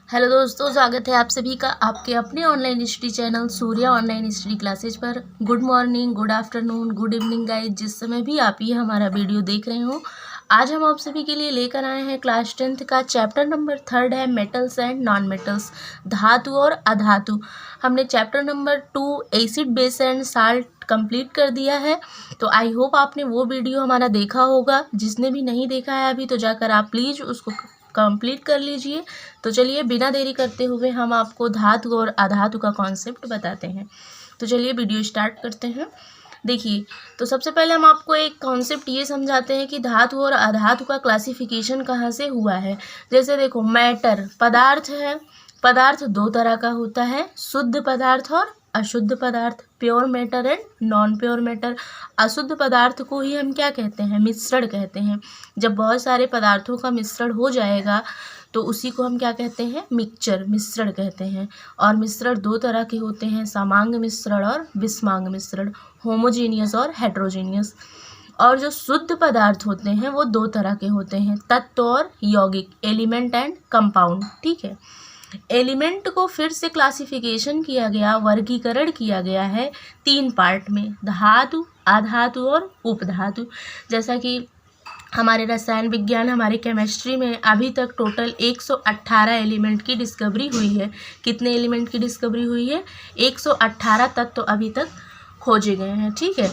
Hello दोस्तों, स्वागत है आप सभी का आपके अपने online history channel Surya online history classes पर। Good morning, good afternoon, good evening guys, जिस समय भी आप ये हमारा वीडियो देख रहे हो। आज हम आप सभी के लिए लेकर आए हैं क्लास 10th का चैप्टर नंबर 3 है मेटल्स एंड नॉन मेटल्स, धातु और अधातु। हमने chapter number 2 acid base and salt complete कर दिया है। तो आई होप आपने वो वीडियो हमारा देखा होगा। जिसने भी नहीं देखा है अभी तो जाकर आप प्लीज़ उसको कंप्लीट कर लीजिए। तो चलिए बिना देरी करते हुए हम आपको धातु और अधातु का कॉन्सेप्ट बताते हैं। तो चलिए वीडियो स्टार्ट करते हैं। देखिए, तो सबसे पहले हम आपको एक कॉन्सेप्ट ये समझाते हैं कि धातु और अधातु का क्लासिफिकेशन कहाँ से हुआ है। जैसे देखो, मैटर पदार्थ है। पदार्थ दो तरह का होता है, शुद्ध पदार्थ और अशुद्ध पदार्थ, pure matter and non pure matter. अशुद्ध पदार्थ को ही हम क्या कहते हैं, मिश्रण कहते हैं। जब बहुत सारे पदार्थों का मिश्रण हो जाएगा तो उसी को हम क्या कहते हैं, मिक्सचर, मिश्रण कहते हैं। और मिश्रण दो तरह के होते हैं, समांग मिश्रण और विषमांग मिश्रण, होमोजीनियस और हेट्रोजीनियस। और जो शुद्ध पदार्थ होते हैं वो दो तरह के होते हैं, तत्व और यौगिक, एलिमेंट एंड कंपाउंड। ठीक है, एलिमेंट को फिर से क्लासिफिकेशन किया गया, वर्गीकरण किया गया है 3 पार्ट में, धातु, अधातु और उपधातु। जैसा कि हमारे रसायन विज्ञान, हमारे केमिस्ट्री में अभी तक टोटल 118 एलिमेंट की डिस्कवरी हुई है। कितने एलिमेंट की डिस्कवरी हुई है? 118 तत्व अभी तक खोजे गए हैं। ठीक है,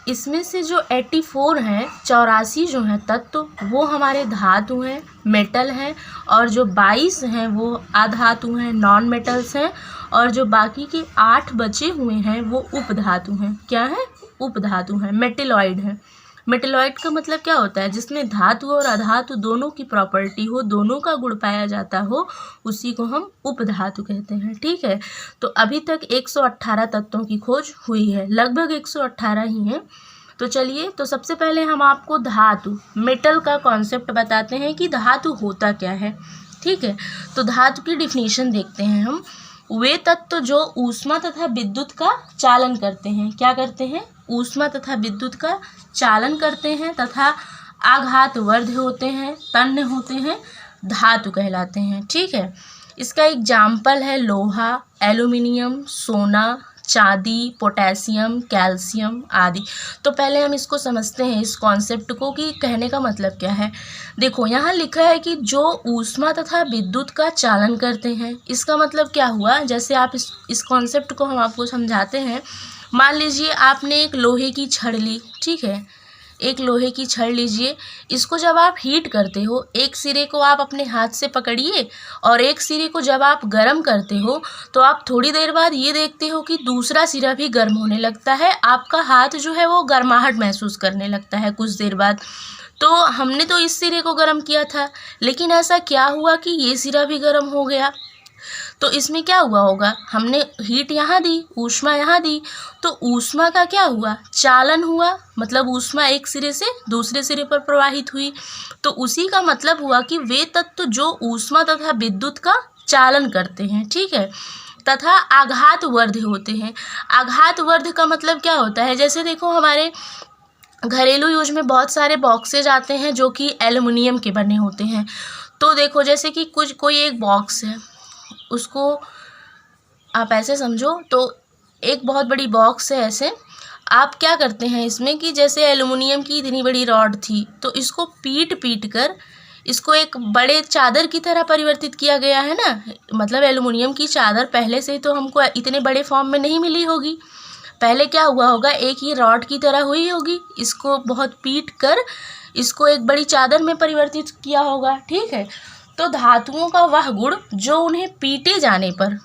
इसमें से जो 84 हैं, 84 जो हैं तत्व, वो हमारे धातु हैं, मेटल हैं। और जो 22 हैं वो अधातु हैं, नॉन मेटल्स हैं। और जो बाकी के 8 बचे हुए हैं वो उपधातु हैं। क्या है? उपधातु हैं, मेटेलॉइड हैं। मेटेलॉइड का मतलब क्या होता है? जिसमें धातु और अधातु दोनों की प्रॉपर्टी हो, दोनों का गुण पाया जाता हो, उसी को हम उपधातु कहते हैं। ठीक है, तो अभी तक 118 तत्वों की खोज हुई है, लगभग 118 ही हैं। तो चलिए, तो सबसे पहले हम आपको धातु, मेटल का कॉन्सेप्ट बताते हैं कि धातु होता क्या है। ठीक है, तो धातु की डिफिनीशन देखते हैं हम। वे तत्व जो ऊष्मा तथा विद्युत का चालन करते हैं। क्या करते हैं? ऊष्मा तथा विद्युत का चालन करते हैं तथा आघातवर्ध होते हैं, तन्य होते हैं, धातु कहलाते हैं। ठीक है, इसका एग्जाम्पल है लोहा, एल्युमिनियम, सोना, चांदी, पोटेशियम, कैल्शियम आदि। तो पहले हम इसको समझते हैं, इस कॉन्सेप्ट को, कि कहने का मतलब क्या है। देखो, यहाँ लिखा है कि जो ऊष्मा तथा विद्युत का चालन करते हैं। इसका मतलब क्या हुआ? जैसे आप इस कॉन्सेप्ट को हम आपको समझाते हैं। मान लीजिए आपने एक लोहे की छड़ ली। ठीक है, एक लोहे की छड़ लीजिए। इसको जब आप हीट करते हो, एक सिरे को आप अपने हाथ से पकड़िए और एक सिरे को जब आप गर्म करते हो तो आप थोड़ी देर बाद ये देखते हो कि दूसरा सिरा भी गर्म होने लगता है। आपका हाथ जो है वो गर्माहट महसूस करने लगता है कुछ देर बाद। तो हमने तो इस सिरे को गर्म किया था, लेकिन ऐसा क्या हुआ कि ये सिरा भी गर्म हो गया। तो इसमें क्या हुआ होगा? हमने हीट यहाँ दी, ऊष्मा यहाँ दी, तो ऊष्मा का क्या हुआ? चालन हुआ, मतलब ऊष्मा एक सिरे से दूसरे सिरे पर प्रवाहित हुई। तो उसी का मतलब हुआ कि वे तत्व जो ऊष्मा तथा विद्युत का चालन करते हैं, ठीक है, तथा आघातवर्ध होते हैं। आघातवर्ध का मतलब क्या होता है? जैसे देखो, हमारे घरेलू यूज में बहुत सारे बॉक्सेज आते हैं जो कि एल्युमिनियम के बने होते हैं। तो देखो, जैसे कि कोई एक बॉक्स है, उसको आप ऐसे समझो, तो एक बहुत बड़ी बॉक्स है। ऐसे आप क्या करते हैं इसमें कि जैसे एल्युमिनियम की इतनी बड़ी रॉड थी, तो इसको पीट कर इसको एक बड़े चादर की तरह परिवर्तित किया गया है ना। मतलब एल्युमिनियम की चादर पहले से तो हमको इतने बड़े फॉर्म में नहीं मिली होगी। पहले क्या हुआ होगा, एक ही रॉड की तरह हुई होगी, इसको बहुत पीट कर इसको एक बड़ी चादर में परिवर्तित किया होगा। ठीक है, तो धातुओं का वह गुण जो उन्हें पीटे जाने पर,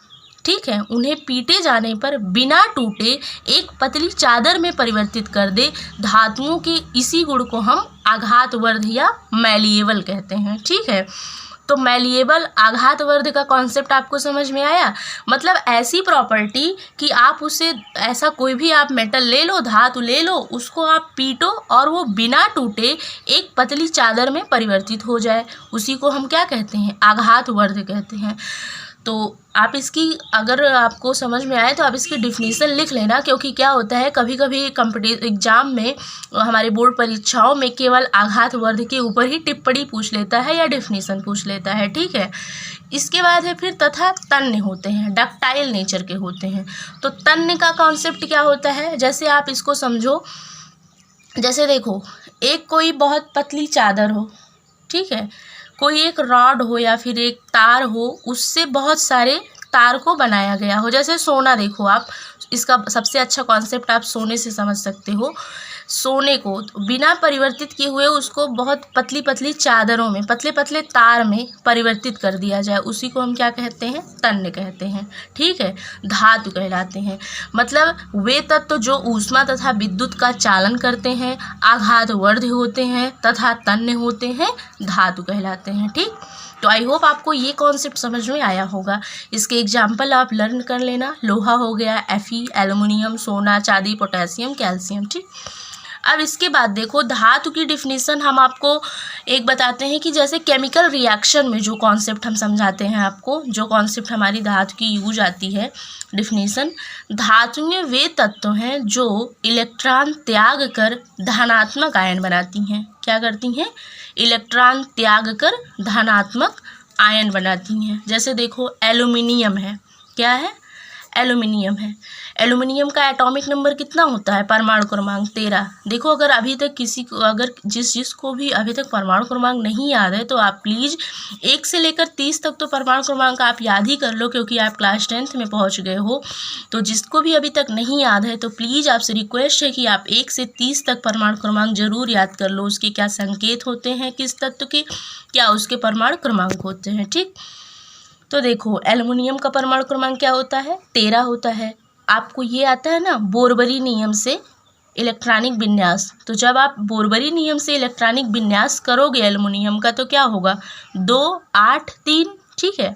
ठीक है, उन्हें पीटे जाने पर बिना टूटे एक पतली चादर में परिवर्तित कर दे, धातुओं के इसी गुण को हम आघातवर्ध या मैलिएबल कहते हैं। ठीक है, तो मैलिएबल, आघातवर्ध का कॉन्सेप्ट आपको समझ में आया। मतलब ऐसी प्रॉपर्टी कि आप उसे, ऐसा कोई भी आप मेटल ले लो, धातु ले लो, उसको आप पीटो और वो बिना टूटे एक पतली चादर में परिवर्तित हो जाए, उसी को हम क्या कहते हैं? आघातवर्ध कहते हैं। तो आप इसकी, अगर आपको समझ में आए तो आप इसकी डिफिनीसन लिख लेना, क्योंकि क्या होता है, कभी कभी कॉम्पिटिटिव एग्जाम में, हमारे बोर्ड परीक्षाओं में केवल आघातवर्ध के ऊपर ही टिप्पणी पूछ लेता है या डिफिनीसन पूछ लेता है। ठीक है, इसके बाद है फिर तथा तन्य होते हैं, डक्टाइल नेचर के होते हैं। तो तन्य का कॉन्सेप्ट क्या होता है, जैसे आप इसको समझो, जैसे देखो एक कोई बहुत पतली चादर हो, ठीक है, कोई एक रॉड हो या फिर एक तार हो, उससे बहुत सारे तार को बनाया गया हो। जैसे सोना देखो आप, इसका सबसे अच्छा कॉन्सेप्ट आप सोने से समझ सकते हो। सोने को बिना परिवर्तित किए हुए उसको बहुत पतली पतली चादरों में, पतले पतले तार में परिवर्तित कर दिया जाए, उसी को हम क्या कहते हैं, तन्य कहते हैं, ठीक है, धातु कहलाते हैं। मतलब वे तत्व जो ऊष्मा तथा विद्युत का चालन करते हैं, आघातवर्धी होते हैं तथा तन्य होते हैं, धातु कहलाते हैं। ठीक, तो आई होप आपको ये कॉन्सेप्ट समझ में आया होगा। इसके एग्जाम्पल आप लर्न कर लेना। लोहा हो गया Fe, एल्युमिनियम, सोना, चांदी, पोटेशियम, कैल्शियम। ठीक, अब इसके बाद देखो धातु की डिफिनीसन हम आपको एक बताते हैं कि जैसे केमिकल रिएक्शन में जो कॉन्सेप्ट हम समझाते हैं आपको, जो कॉन्सेप्ट हमारी धातु की यूज आती है डिफिनीसन, धातुएं वे तत्व हैं जो इलेक्ट्रॉन त्याग कर धनात्मक आयन बनाती हैं। क्या करती हैं, इलेक्ट्रॉन त्याग कर धनात्मक आयन बनाती हैं। जैसे देखो एल्युमिनियम है, क्या है, एल्युमिनियम है। एल्युमिनियम का एटॉमिक नंबर कितना होता है, परमाणु क्रमांक 13। देखो अगर अभी तक किसी को, अगर जिसको भी अभी तक परमाणु क्रमांक नहीं याद है तो आप प्लीज़ 1 से लेकर 30 तक तो परमाणु क्रमांक आप याद ही कर लो, क्योंकि आप क्लास 10th में पहुंच गए हो। तो जिसको भी अभी तक नहीं याद है तो प्लीज़ आपसे रिक्वेस्ट है कि आप 1 से 30 तक परमाणु क्रमांक जरूर याद कर लो। उसके क्या संकेत होते हैं, किस तत्व के क्या उसके परमाणु क्रमांक होते हैं। ठीक, तो देखो एल्युमिनियम का परमाणु क्रमांक क्या होता है, 13 होता है। आपको ये आता है ना बोरबरी नियम से इलेक्ट्रॉनिक विन्यास, तो जब आप बोरबरी नियम से इलेक्ट्रॉनिक विन्यास करोगे एल्युमिनियम का तो क्या होगा, 2 8 3। ठीक है,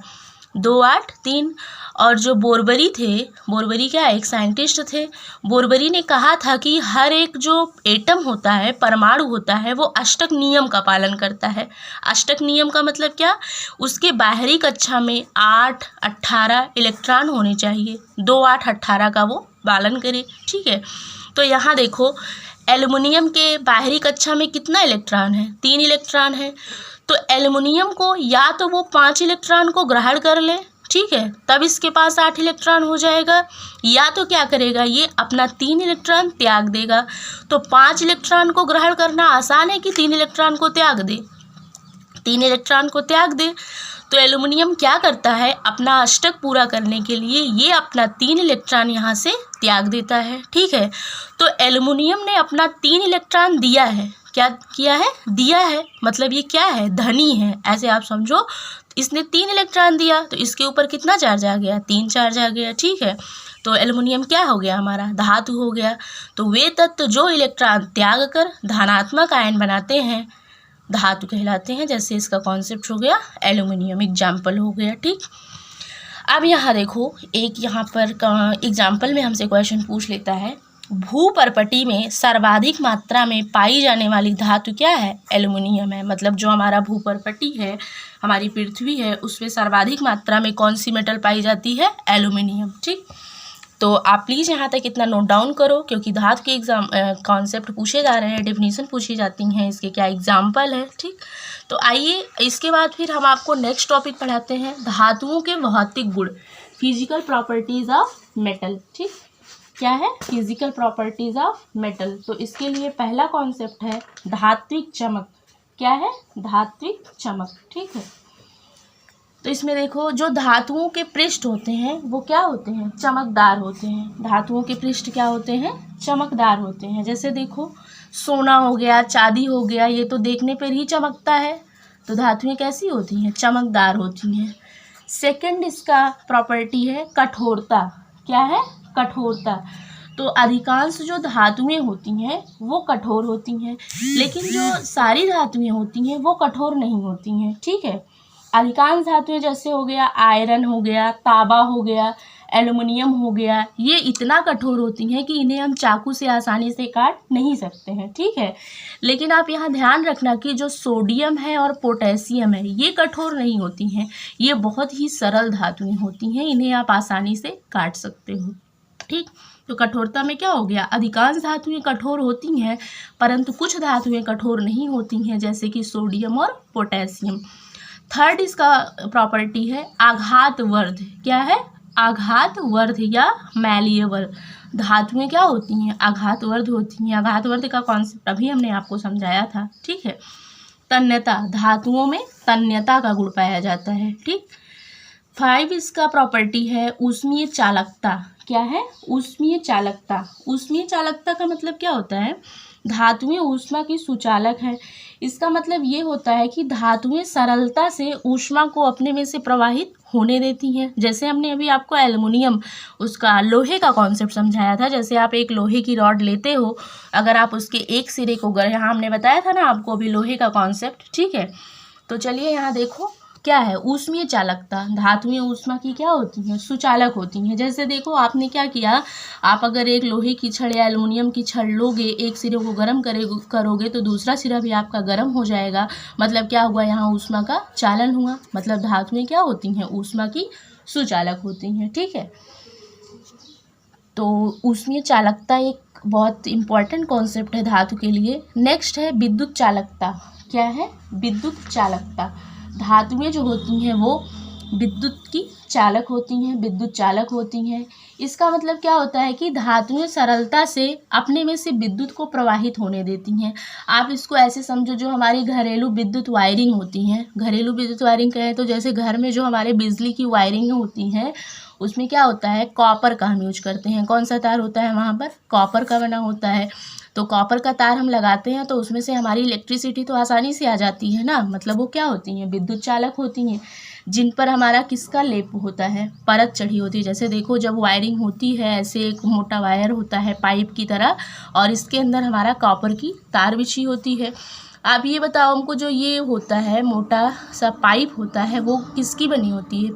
2 8 3। और जो बोरबरी थे, बोरबरी क्या एक साइंटिस्ट थे, बोरबरी ने कहा था कि हर एक जो एटम होता है, परमाणु होता है, वो अष्टक नियम का पालन करता है। अष्टक नियम का मतलब क्या, उसके बाहरी कक्षा में 8 18 इलेक्ट्रॉन होने चाहिए, 2 8 18 का वो पालन करे। ठीक है, तो यहाँ देखो एल्युमिनियम के बाहरी कक्षा में कितना इलेक्ट्रॉन है, 3 इलेक्ट्रॉन है। तो एल्युमिनियम को या तो वो 5 इलेक्ट्रॉन को ग्रहण कर ले, ठीक है, तब इसके पास 8 इलेक्ट्रॉन हो जाएगा, या तो क्या करेगा, ये अपना 3 इलेक्ट्रॉन त्याग देगा। तो 5 इलेक्ट्रॉन को ग्रहण करना आसान है कि 3 इलेक्ट्रॉन को त्याग दे, 3 इलेक्ट्रॉन को त्याग दे। तो एल्युमिनियम क्या करता है, अपना अष्टक पूरा करने के लिए ये अपना 3 इलेक्ट्रॉन यहाँ से त्याग देता है। ठीक है, तो एल्युमिनियम ने अपना 3 इलेक्ट्रॉन दिया है, क्या किया है, दिया है, मतलब ये क्या है, धनी है, ऐसे आप समझो। इसने 3 इलेक्ट्रॉन दिया तो इसके ऊपर कितना चार्ज आ गया, 3 चार्ज आ गया। ठीक है, तो एल्युमिनियम क्या हो गया, हमारा धातु हो गया। तो वे तत्व जो इलेक्ट्रॉन त्याग कर धनात्मक आयन बनाते हैं, धातु कहलाते हैं। जैसे इसका कॉन्सेप्ट हो गया एल्युमिनियम, एग्जाम्पल हो गया। ठीक, अब यहाँ देखो एक यहाँ पर एग्जाम्पल में हमसे क्वेश्चन पूछ लेता है, भूपर्पटी में सर्वाधिक मात्रा में पाई जाने वाली धातु क्या है, एल्युमिनियम है। मतलब जो हमारा भूपर्पटी है, हमारी पृथ्वी है, उसमें सर्वाधिक मात्रा में कौन सी मेटल पाई जाती है, एल्युमिनियम। ठीक, तो आप प्लीज़ यहाँ तक इतना नोट डाउन करो, क्योंकि धातु के एग्जाम कॉन्सेप्ट पूछे जा रहे हैं, डेफिनेशन पूछी जाती हैं, इसके क्या एग्जाम्पल है। ठीक, तो आइए इसके बाद फिर हम आपको नेक्स्ट टॉपिक पढ़ाते हैं, धातुओं के भौतिक गुण, फिजिकल प्रॉपर्टीज ऑफ मेटल। ठीक, क्या है, फिजिकल प्रॉपर्टीज ऑफ मेटल। तो इसके लिए पहला कॉन्सेप्ट है धात्विक चमक। क्या है, धात्विक चमक। ठीक है, तो इसमें देखो जो धातुओं के पृष्ठ होते हैं वो क्या होते हैं, चमकदार होते हैं। धातुओं के पृष्ठ क्या होते हैं, चमकदार होते हैं। जैसे देखो सोना हो गया, चांदी हो गया, ये तो देखने पर ही चमकता है, तो धातुएं कैसी होती हैं, चमकदार होती हैं। सेकंड इसका प्रॉपर्टी है कठोरता। क्या है, कठोरता। तो अधिकांश जो धातुएं होती हैं वो कठोर होती हैं, लेकिन जो सारी धातुएं होती हैं वो कठोर नहीं होती हैं। ठीक है, अधिकांश धातुएं जैसे हो गया आयरन हो गया, तांबा हो गया, एल्युमिनियम हो गया, ये इतना कठोर होती हैं कि इन्हें हम चाकू से आसानी से काट नहीं सकते हैं। ठीक है, लेकिन आप यहाँ ध्यान रखना कि जो सोडियम है और पोटेशियम है ये कठोर नहीं होती हैं, ये बहुत ही सरल धातुएं होती हैं, इन्हें आप आसानी से काट सकते हो। ठीक, तो कठोरता में क्या हो गया, अधिकांश धातुएं कठोर होती हैं परंतु कुछ धातुएं कठोर नहीं होती हैं, जैसे कि सोडियम और पोटेशियम। थर्ड इसका प्रॉपर्टी है आघातवर्ध। क्या है? आघातवर्ध या मैलिएबल। धातुएं क्या होती हैं? आघातवर्ध होती हैं। आघातवर्ध का कॉन्सेप्ट अभी हमने आपको समझाया था, ठीक है। तन्यता, धातुओं में तन्यता का गुण पाया जाता है, ठीक। 5 इसका प्रॉपर्टी है ऊष्मीय चालकता। क्या है? ऊष्मीय चालकता। ऊष्मीय चालकता का मतलब क्या होता है? धातुएं ऊष्मा की सुचालक हैं। इसका मतलब ये होता है कि धातुएं सरलता से ऊष्मा को अपने में से प्रवाहित होने देती हैं। जैसे हमने अभी आपको एल्युमिनियम, उसका लोहे का कॉन्सेप्ट समझाया था। जैसे आप एक लोहे की रॉड लेते हो, अगर आप उसके एक सिरे को यहाँ हमने बताया था ना आपको अभी लोहे का कॉन्सेप्ट, ठीक है। तो चलिए यहाँ देखो क्या है ऊष्मीय चालकता। धातुएं ऊष्मा की क्या होती हैं? सुचालक होती हैं। जैसे देखो आपने क्या किया, आप अगर एक लोहे की छड़ या एल्युमिनियम की छड़ लोगे, एक सिरे को गर्म करोगे तो दूसरा सिरा भी आपका गर्म हो जाएगा। मतलब क्या हुआ? यहाँ ऊष्मा का चालन हुआ। मतलब धातुएं क्या होती हैं? ऊष्मा की सुचालक होती हैं, ठीक है। तो ऊष्मीय चालकता एक बहुत इंपॉर्टेंट कॉन्सेप्ट है धातु के लिए। नेक्स्ट है विद्युत चालकता। क्या है? विद्युत चालकता। धातुएं जो होती हैं वो विद्युत की चालक होती हैं, विद्युत चालक होती हैं। इसका मतलब क्या होता है कि धातुएं सरलता से अपने में से विद्युत को प्रवाहित होने देती हैं। आप इसको ऐसे समझो, जो हमारी घरेलू विद्युत वायरिंग होती हैं, घरेलू विद्युत वायरिंग कहें तो जैसे घर में जो हमारे बिजली की वायरिंग होती हैं उसमें क्या होता है? कॉपर का हम यूज करते हैं। कौन सा तार होता है वहाँ पर? कॉपर का बना होता है। तो कॉपर का तार हम लगाते हैं तो उसमें से हमारी इलेक्ट्रिसिटी तो आसानी से आ जाती है ना। मतलब वो क्या होती हैं? विद्युत चालक होती हैं, जिन पर हमारा किसका लेप होता है? परत चढ़ी होती है। जैसे देखो जब वायरिंग होती है, ऐसे एक मोटा वायर होता है पाइप की तरह, और इसके अंदर हमारा कॉपर की तार बिछी होती है। आप ये बताओ हमको, जो ये होता है मोटा सा पाइप होता है वो किसकी बनी होती है?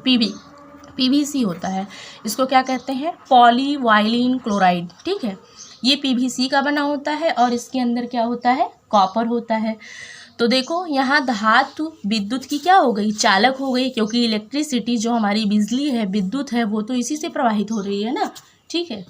पीवीसी होता है। इसको क्या कहते हैं? पॉलीवाइलिन क्लोराइड, ठीक है। ये पीवीसी का बना होता है और इसके अंदर क्या होता है? कॉपर होता है। तो देखो यहाँ धातु विद्युत की क्या हो गई? चालक हो गई, क्योंकि इलेक्ट्रिसिटी जो हमारी बिजली है, विद्युत है, वो तो इसी से प्रवाहित हो रही है ना, ठीक है।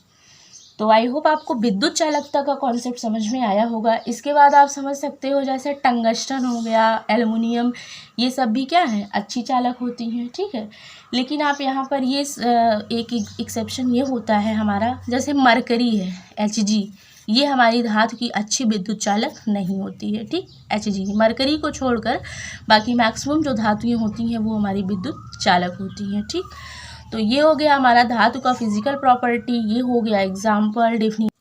तो आई होप आपको विद्युत चालकता का कॉन्सेप्ट समझ में आया होगा। इसके बाद आप समझ सकते हो जैसे टंगस्टन हो गया, एल्युमिनियम, ये सब भी क्या है? अच्छी चालक होती हैं, ठीक है। लेकिन आप यहाँ पर ये एक एक्सेप्शन ये होता है हमारा, जैसे मरकरी है Hg, ये हमारी धातु की अच्छी विद्युत चालक नहीं होती है, ठीक। Hg, मरकरी को छोड़कर बाकी मैक्सिमम जो धातुएँ होती हैं वो हमारी विद्युत चालक होती हैं, ठीक। तो ये हो गया हमारा धातु का फिजिकल प्रॉपर्टी, ये हो गया एग्जाम्पल, डेफिनेशन।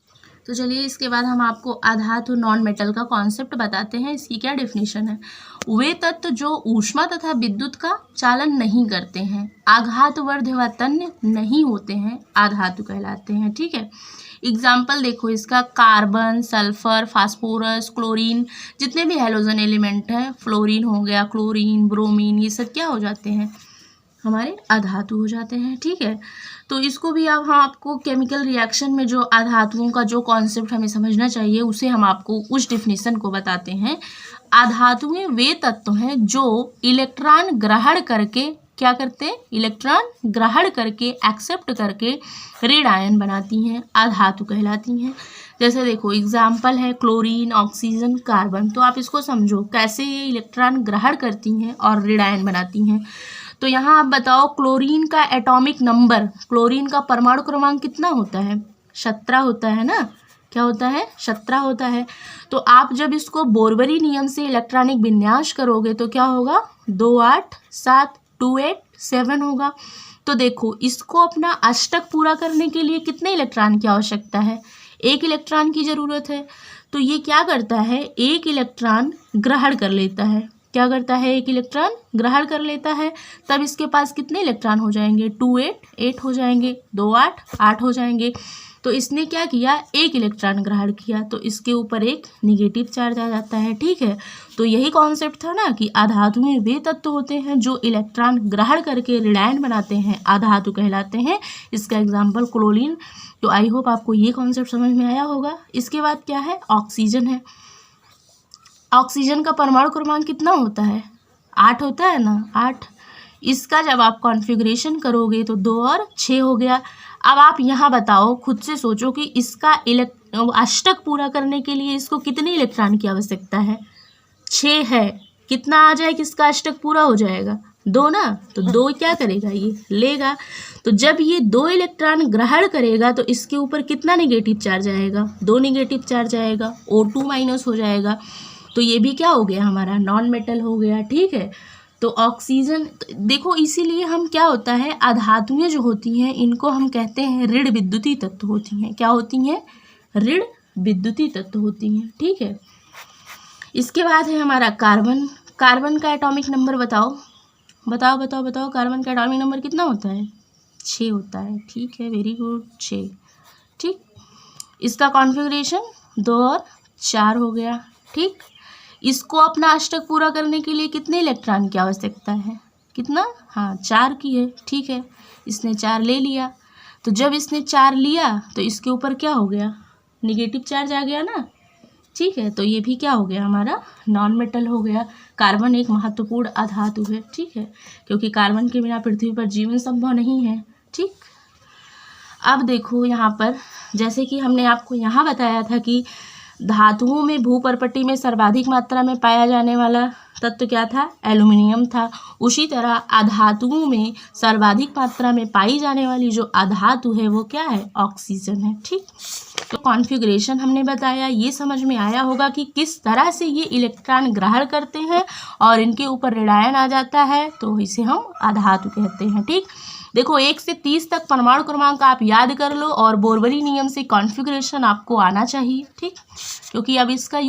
तो चलिए इसके बाद हम आपको अधातु नॉन मेटल का कॉन्सेप्ट बताते हैं। इसकी क्या डेफिनेशन है? वे तत्व जो ऊष्मा तथा विद्युत का चालन नहीं करते हैं, आघातवर्ध व तन्य नहीं होते हैं, आधातु कहलाते हैं, ठीक है। एग्जाम्पल देखो इसका, कार्बन, सल्फर, फास्फोरस, क्लोरीन, जितने भी हेलोजन एलिमेंट हैं, फ्लोरीन हो गया, क्लोरीन, ब्रोमीन, ये सब क्या हो जाते हैं? हमारे अधातु हो जाते हैं, ठीक है। तो इसको भी अब हम आपको केमिकल रिएक्शन में जो अधातुओं का जो कॉन्सेप्ट हमें समझना चाहिए उसे हम आपको उस डेफिनेशन को बताते हैं। अधातुएं वे तत्व हैं जो इलेक्ट्रॉन ग्रहण करके क्या करते हैं? इलेक्ट्रॉन ग्रहण करके एक्सेप्ट करके ऋण आयन बनाती हैं, अधातु कहलाती हैं। जैसे देखो एग्जाम्पल है क्लोरीन, ऑक्सीजन, कार्बन। तो आप इसको समझो कैसे ये इलेक्ट्रॉन ग्रहण करती हैं और ऋण आयन बनाती हैं। तो यहाँ आप बताओ क्लोरीन का एटॉमिक नंबर, क्लोरीन का परमाणु क्रमांक कितना होता है? 17 होता है ना। क्या होता है? 17 होता है। तो आप जब इसको बोरबरी नियम से इलेक्ट्रॉनिक विन्यास करोगे तो क्या होगा? 2 8 7 2 8 7 होगा। तो देखो इसको अपना अष्टक पूरा करने के लिए कितने इलेक्ट्रॉन की आवश्यकता है? 1 इलेक्ट्रॉन की ज़रूरत है। तो ये क्या करता है? 1 इलेक्ट्रॉन ग्रहण कर लेता है। क्या करता है? 1 इलेक्ट्रॉन ग्रहण कर लेता है। तब इसके पास कितने इलेक्ट्रॉन हो जाएंगे? 2 8 8 हो जाएंगे, 2 8 8 हो जाएंगे। तो इसने क्या किया? 1 इलेक्ट्रॉन ग्रहण किया, तो इसके ऊपर एक निगेटिव चार्ज आ जाता है, ठीक है। तो यही कॉन्सेप्ट था ना कि अधातुएं वे तत्व होते हैं जो इलेक्ट्रॉन ग्रहण करके ऋणायन बनाते हैं, अधातु कहलाते हैं। इसका एग्जाम्पल क्लोरीन। तो आई होप आपको ये कॉन्सेप्ट समझ में आया होगा। इसके बाद क्या है? ऑक्सीजन है। ऑक्सीजन का परमाणु क्रमांक कितना होता है? 8 होता है ना, 8। इसका जब आप कॉन्फ़िगरेशन करोगे तो 2 और 6 हो गया। अब आप यहाँ बताओ, खुद से सोचो कि इसका अष्टक पूरा करने के लिए इसको कितने इलेक्ट्रॉन की आवश्यकता है? 6 है। कितना आ जाए किसका अष्टक पूरा हो जाएगा, 2 ना, तो 2 क्या करेगा, ये लेगा। तो जब ये 2 इलेक्ट्रॉन ग्रहण करेगा तो इसके ऊपर कितना नेगेटिव चार्ज आएगा, 2 नेगेटिव चार्ज आएगा, O2 माइनस हो जाएगा। तो ये भी क्या हो गया, हमारा नॉन मेटल हो गया। ठीक है, तो ऑक्सीजन देखो, इसीलिए हम क्या होता है, अधातुएं जो होती हैं इनको हम कहते हैं ऋण विद्युतीय तत्व होती हैं। क्या होती हैं, ऋण विद्युतीय तत्व होती हैं। ठीक है, इसके बाद है हमारा कार्बन। कार्बन का एटॉमिक नंबर बताओ, बताओ बताओ बताओ, कार्बन का एटॉमिक नंबर कितना होता है, 6 होता है। ठीक है, वेरी गुड, 6। ठीक, इसका कॉन्फ़िगरेशन 2 और 4 हो गया। ठीक, इसको अपना अष्टक पूरा करने के लिए कितने इलेक्ट्रॉन की आवश्यकता है, कितना, हाँ 4 की है। ठीक है, इसने 4 ले लिया, तो जब इसने 4 लिया तो इसके ऊपर क्या हो गया, निगेटिव चार्ज आ गया ना। ठीक है, तो ये भी क्या हो गया, हमारा नॉन मेटल हो गया। कार्बन एक महत्वपूर्ण अधातु है। ठीक है, क्योंकि कार्बन के बिना पृथ्वी पर जीवन संभव नहीं है। ठीक, अब देखो यहाँ पर, जैसे कि हमने आपको यहाँ बताया था कि धातुओं में भूपर्पटी में सर्वाधिक मात्रा में पाया जाने वाला तत्व क्या था, एल्युमिनियम था। उसी तरह अधातुओं में सर्वाधिक मात्रा में पाई जाने वाली जो अधातु है वो क्या है, ऑक्सीजन है। ठीक, तो कॉन्फ़िगरेशन हमने बताया, ये समझ में आया होगा कि किस तरह से ये इलेक्ट्रॉन ग्रहण करते हैं और इनके ऊपर ऋणायन आ जाता है, तो इसे हम अधातु कहते हैं। ठीक, देखो 1 से 30 तक परमाणु क्रमांक आप याद कर लो और बोरवली नियम से कॉन्फ़िगरेशन आपको आना चाहिए। ठीक, क्योंकि अब इसका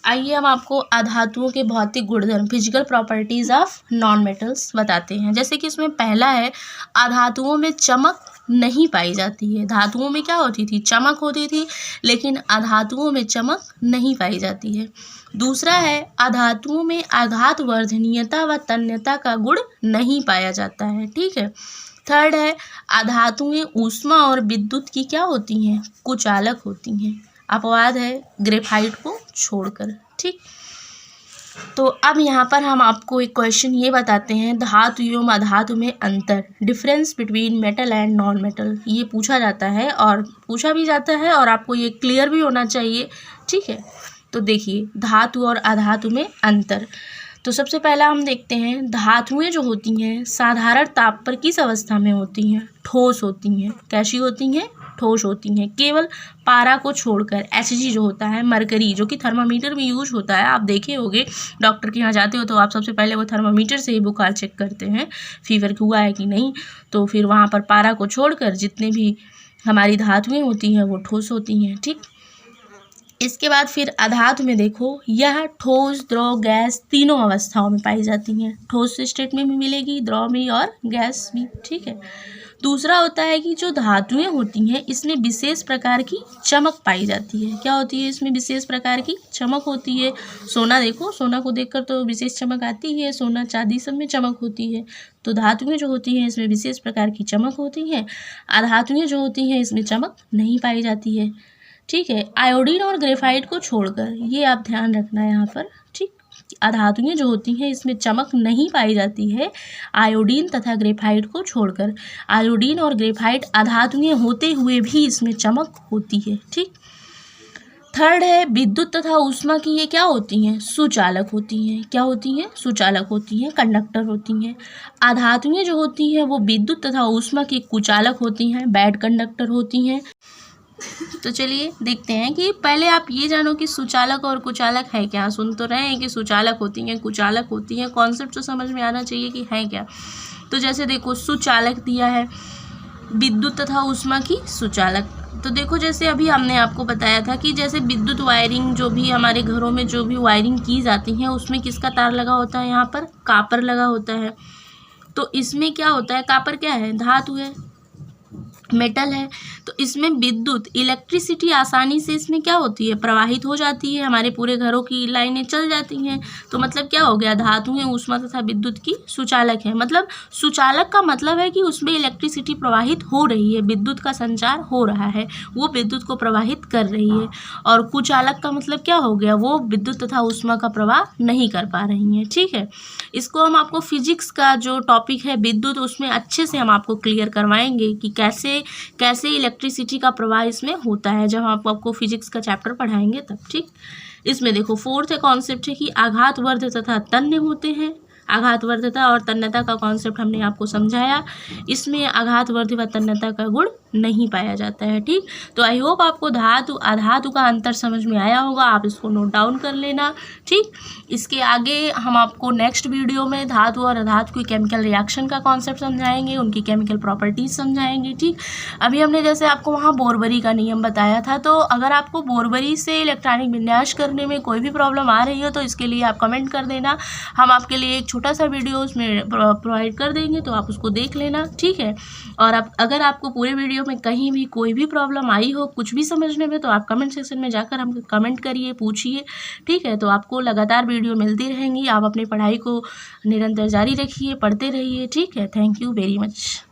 आइए हम आपको अधातुओं के भौतिक गुणधर्म, physical properties of non metals बताते हैं। जैसे कि इसमें पहला है, अधातुओं में चमक नहीं पाई जाती है। धातुओं में क्या होती थी, चमक होती थी, लेकिन अधातुओं में चमक नहीं पाई जाती है। दूसरा है, अधातुओं में आघात वर्धनीयता व तन्यता का गुण नहीं पाया जाता है। ठीक है, थर्ड है, अधातुएं ऊष्मा और विद्युत की क्या होती हैं, कुचालक होती हैं। अपवाद है ग्रेफाइट को छोड़कर। ठीक, तो अब यहाँ पर हम आपको एक क्वेश्चन ये बताते हैं, धातु एवं अधातु में अंतर, difference between metal and non metal, ये पूछा जाता है और पूछा भी जाता है और आपको ये क्लियर भी होना चाहिए। ठीक है, तो देखिए धातु और अधातु में अंतर। तो सबसे पहला हम देखते हैं, धातुएं जो होती हैं साधारण ताप पर किस अवस्था में होती हैं, ठोस होती हैं। कैसी होती हैं, ठोस होती हैं, केवल पारा को छोड़कर। Hg जो होता है, मरकरी जो कि थर्मामीटर में यूज होता है, आप देखे होंगे डॉक्टर के यहाँ जाते हो तो आप सबसे पहले वो थर्मामीटर से ही बुखार चेक करते हैं, फीवर हुआ है कि नहीं। तो फिर वहाँ पर पारा को छोड़कर जितने भी हमारी धातुएं होती हैं वो ठोस होती हैं। ठीक, इसके बाद फिर अधातु में देखो, यह ठोस, द्रव, गैस तीनों अवस्थाओं में पाई जाती हैं। ठोस स्टेट में भी मिलेगी, द्रव में और गैस भी। ठीक है, दूसरा होता है कि जो धातुएं होती हैं इसमें विशेष प्रकार की चमक पाई जाती है। क्या होती है, इसमें विशेष प्रकार की चमक होती है। सोना देखो, सोना को देखकर तो विशेष चमक आती है, सोना चांदी सब में चमक होती है। तो धातुएं जो होती हैं इसमें विशेष प्रकार की चमक होती हैं, अधातुएं जो होती हैं इसमें चमक नहीं पाई जाती है। ठीक है, आयोडीन और ग्रेफाइट को छोड़कर, ये आप ध्यान रखना है यहाँ पर। ठीक, अधातुएं जो होती हैं इसमें चमक नहीं पाई जाती है, आयोडीन तथा ग्रेफाइट को छोड़कर। आयोडीन और ग्रेफाइट अधातुएं होते हुए भी इसमें चमक होती है। ठीक, थर्ड है, विद्युत तथा ऊष्मा की ये क्या होती हैं, सुचालक होती हैं। क्या होती हैं, सुचालक होती हैं, कंडक्टर होती हैं। अधातुएं जो होती हैं वो विद्युत तथा ऊष्मा की कुचालक होती हैं, बैड कंडक्टर होती हैं। तो चलिए देखते हैं कि पहले आप ये जानो कि सुचालक और कुचालक है क्या। सुन तो रहे हैं कि सुचालक होती हैं, कुचालक होती हैं, कॉन्सेप्ट तो समझ में आना चाहिए कि है क्या। तो जैसे देखो, सुचालक दिया है, विद्युत तथा ऊष्मा की सुचालक। तो देखो, जैसे अभी हमने आपको बताया था कि जैसे विद्युत वायरिंग जो भी हमारे घरों में जो भी वायरिंग की जाती है उसमें किसका तार लगा होता है, यहाँ पर कापर लगा होता है। तो इसमें क्या होता है, कापर क्या है, धातु है, मेटल है। तो इसमें विद्युत, इलेक्ट्रिसिटी आसानी से इसमें क्या होती है, प्रवाहित हो जाती है, हमारे पूरे घरों की लाइनें चल जाती हैं। तो मतलब क्या हो गया, धातुएं ऊष्मा तथा विद्युत की सुचालक है। मतलब सुचालक का मतलब है कि उसमें इलेक्ट्रिसिटी प्रवाहित हो रही है, विद्युत का संचार हो रहा है, वो विद्युत को प्रवाहित कर रही है। और कुचालक का मतलब क्या हो गया, वो विद्युत तथा ऊष्मा का प्रवाह नहीं कर पा रही है। ठीक है, इसको हम आपको फिजिक्स का जो टॉपिक है विद्युत, उसमें अच्छे से हम आपको क्लियर करवाएंगे कि कैसे इलेक्ट्रिसिटी का प्रवाह इसमें होता है, जब हम आपको फिजिक्स का चैप्टर पढ़ाएंगे तब। ठीक, इसमें देखो फोर्थ कॉन्सेप्ट है कि आघातवर्ध तथा तन्य होते हैं। आघातवर्धता और तन्यता का कॉन्सेप्ट हमने आपको समझाया। इसमें आघातवर्ध व तन्यता का गुण नहीं पाया जाता है। ठीक, तो आई होप आपको धातु अधातु का अंतर समझ में आया होगा। आप इसको नोट डाउन कर लेना। ठीक, इसके आगे हम आपको नेक्स्ट वीडियो में धातु और अधातु की केमिकल रिएक्शन का कॉन्सेप्ट समझाएंगे, उनकी केमिकल प्रॉपर्टीज समझाएंगे। ठीक, अभी हमने जैसे आपको वहाँ बोरबरी का नियम बताया था, तो अगर आपको बोरबरी से इलेक्ट्रॉनिक विन्यास करने में कोई भी प्रॉब्लम आ रही हो तो इसके लिए आप कमेंट कर देना। हम आपके लिए एक छोटा सा वीडियो उसमें प्रोवाइड कर देंगे, तो आप उसको देख लेना। ठीक है, और अगर आपको पूरे वीडियो में कहीं भी कोई भी प्रॉब्लम आई हो कुछ भी समझने में, तो आप कमेंट सेक्शन में जाकर हमको कमेंट करिए, पूछिए। ठीक है, तो आपको लगातार वीडियो मिलती रहेंगी। आप अपनी पढ़ाई को निरंतर जारी रखिए, पढ़ते रहिए। ठीक है, थैंक यू वेरी मच।